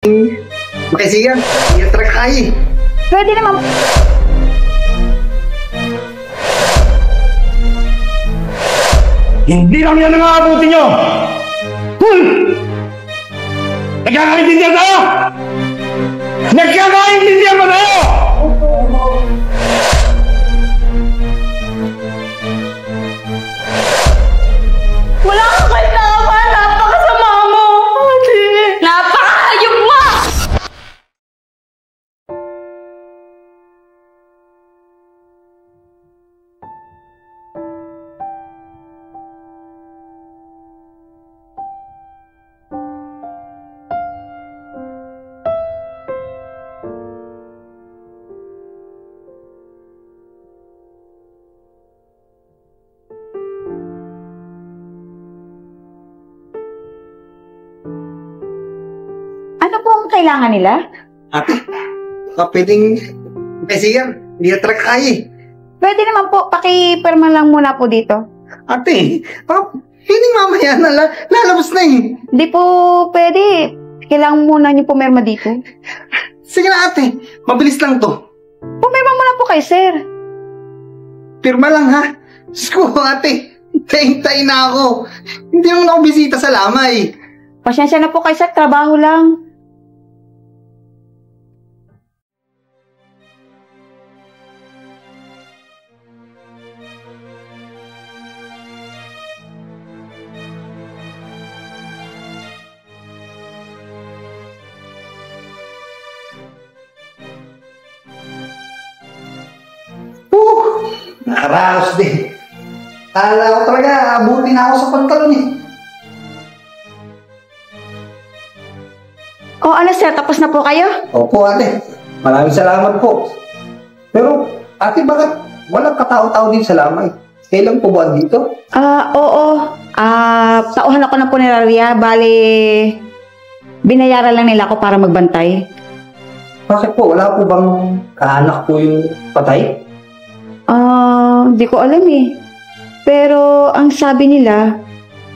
Makisigan, i-attract ka eh. Pwede naman. Hindi lang yan ang aabutin nyo! Nagkakaintindihan tayo! Nagkakaintindihan ba tayo? Wala kang kailangan. Napakasama mo. Napakahayop mo! Ano po ang kailangan nila? Ate, pwedeng makisigan, i-attract ka eh. Pwede naman po, pakipirma lang muna po dito. Ate, pwedeng mamaya na lalabas na eh. Hindi po pwede. Kailangan muna niyo pumirma dito. Sige na ate, mabilis lang to. Pumirma muna po kay sir. Pirma lang ha. Sko ate, tayo na ako. Hindi naman ako bisita sa lamay. Pasensya na po kay sir, trabaho lang. Nakaraos din. Kala ko talaga, abutin ako sa pantalon eh. O ano sir, tapos na po kayo? Opo ate, maraming salamat po. Pero ate, bakit walang katao-tao din sa lamay? Kailan po ba dito? Oo. Tauhan ako ng punerarya. Bale, binayaran lang nila ako para magbantay. Bakit po? Wala po bang kaanak po yung patay? Hindi ko alam eh. Pero ang sabi nila,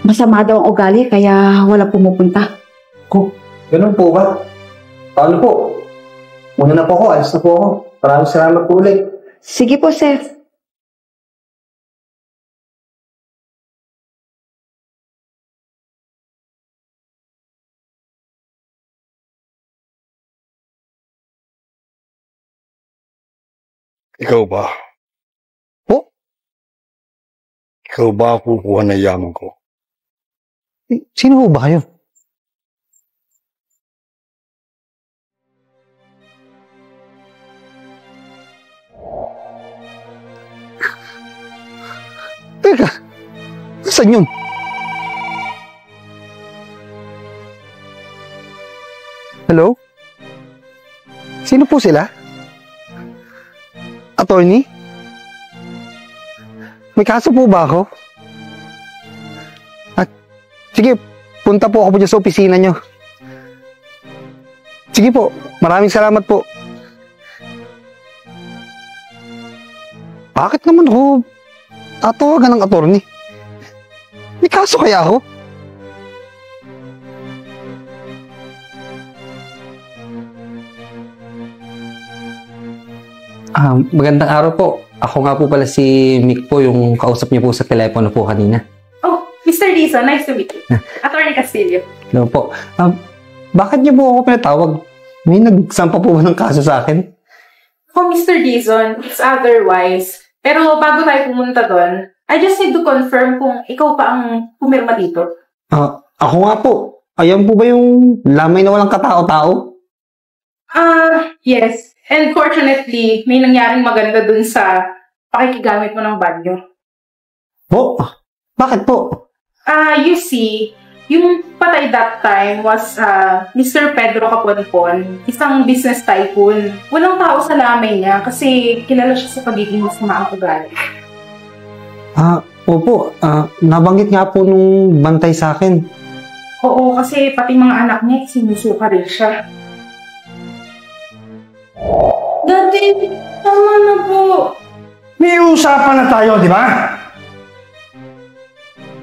masama daw ang ugali kaya wala pumupunta. Ganun po ba? Paano po? Muna na po ako, alis na po ako. Maraming salamat po ulit. Sige po, sir. Ikaw ba? Po? Ikaw ba kukuha na yaman ko? Sino po ba kayo? Teka, saan yun? Hello? Sino po sila? Attorney? May kaso po ba ako? Sige, punta po ako dyan sa opisina nyo. Sige po, maraming salamat po. Bakit naman ako tatawagan ng attorney? May kaso kaya ako? Magandang araw po. Ako nga po pala si Mick po, yung kausap niyo po sa telepono po kanina. Oh, Mr. Dizon, nice to meet you. Attorney Castillo. Hello po. Bakit niyo po ako pinatawag? May nagsampa po ba ng kaso sa akin? Oh, Mr. Dizon, it's otherwise. Pero bago tayo pumunta doon, I just need to confirm kung ikaw pa ang pumirma dito. Ako nga po. Ayan po ba yung lamay na walang katao-tao? Yes. And fortunately, may nangyaring maganda dun sa pakikigamit mo ng banyo. Po? Bakit po? You see, yung patay that time was Mr. Pedro Caponpon, isang business tycoon. Walang tao sa lamay niya kasi kilala siya sa pagiging masama ang ugali. Opo. Nabanggit nga po nung bantay sa akin. Oo, kasi pati mga anak niya, sinusuka rin siya. Dati, tama na po. May usapan na tayo, di ba?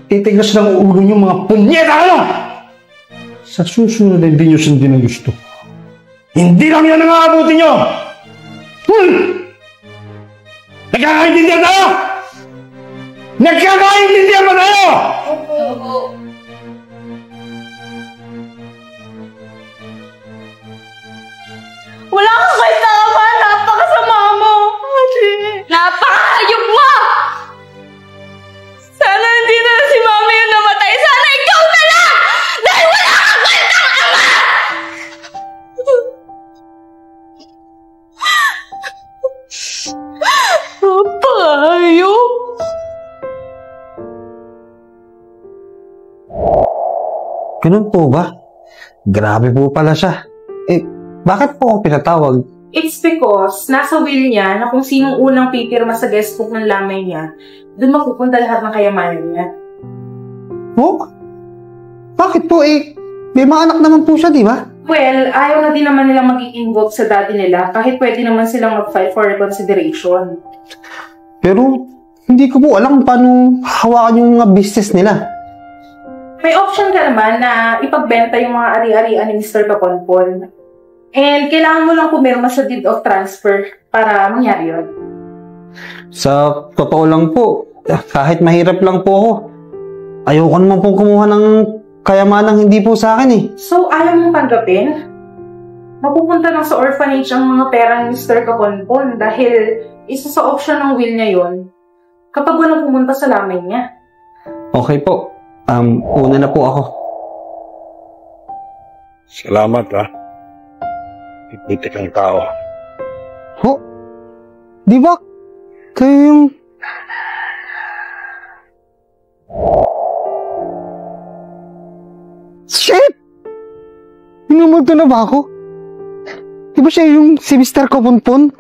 Titigas ng ulo niyo mga punyeta kayo! Sa susunod, hindi niyo sundin ang gusto. Hindi lang yan ang aabutin nyo! Nagkakaintindihan tayo! Nagkakaintindihan ba tayo? Wala kang kahit tama! Napakasama mo! Napakahayop mo! Sana hindi na si Mami yung namatay! Sana ikaw na lang! Dahil wala kang kwentang ama! Napakahayop! Ganun po ba? Grabe po pala siya. Bakit po ako pinatawag? It's because nasa will niya na kung sinong unang pipirma sa guestbook ng lamay niya, doon mapupunta lahat ng kayamanan niya. Oh? Bakit po may mga anak naman po siya, di ba? Well, ayaw na din naman nilang mag-i-involve sa daddy nila kahit pwede naman silang mag-file for reconsideration. Pero hindi ko po alam paano hawakan yung mga business nila. May option ka naman na ipagbenta yung mga ari-arian ni Mr. Kaponpon. And kailangan mo lang pumirma sa deed of transfer para mangyari yun. Sa totoo lang po, kahit mahirap lang po ako, ayoko naman pong kumuha ng kayamanang hindi po sa akin eh. So, ayaw mong tanggapin? Mapupunta lang sa orphanage ang mga pera ni Mr. Kaponpon dahil isa sa option ng will niya yun kapag walang pumunta sa lamay niya. Okay po. Una na po ako. Salamat, ha? Ipitik ang tao. Ho? Di ba? Kayo yung... Shit! Minumulto na ba ako? Di ba siya yung si Mr. Kaponpon?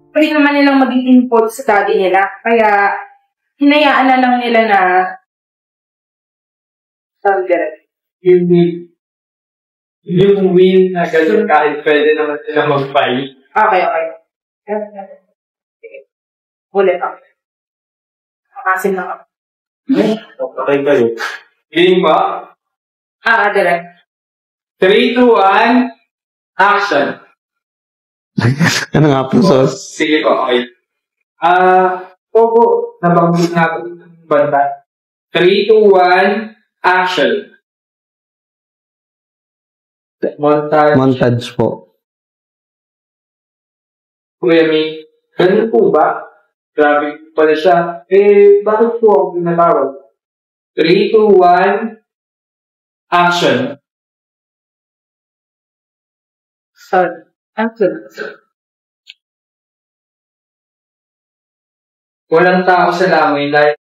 Pwede naman nilang maging input sa daddy nila. Kaya, hinayaan na lang nila na yung win na gano'n kahit pwede naman sila mag-file. Okay. Sige. Ulit ako. Makasin lang ako. Okay kayo. Game ba? Direct. 3, 2, 1, action! Ano nga po, sos? Sige po, okay. Opo, nabanggit nga po ng banda. 3, 2, 1, action! Montage. Montage po. Kuya May, ganun po ba? Grabe pala siya. Bakit po ako pinatawag? 3, 2, 1, action! Walang tao sa lamay dahil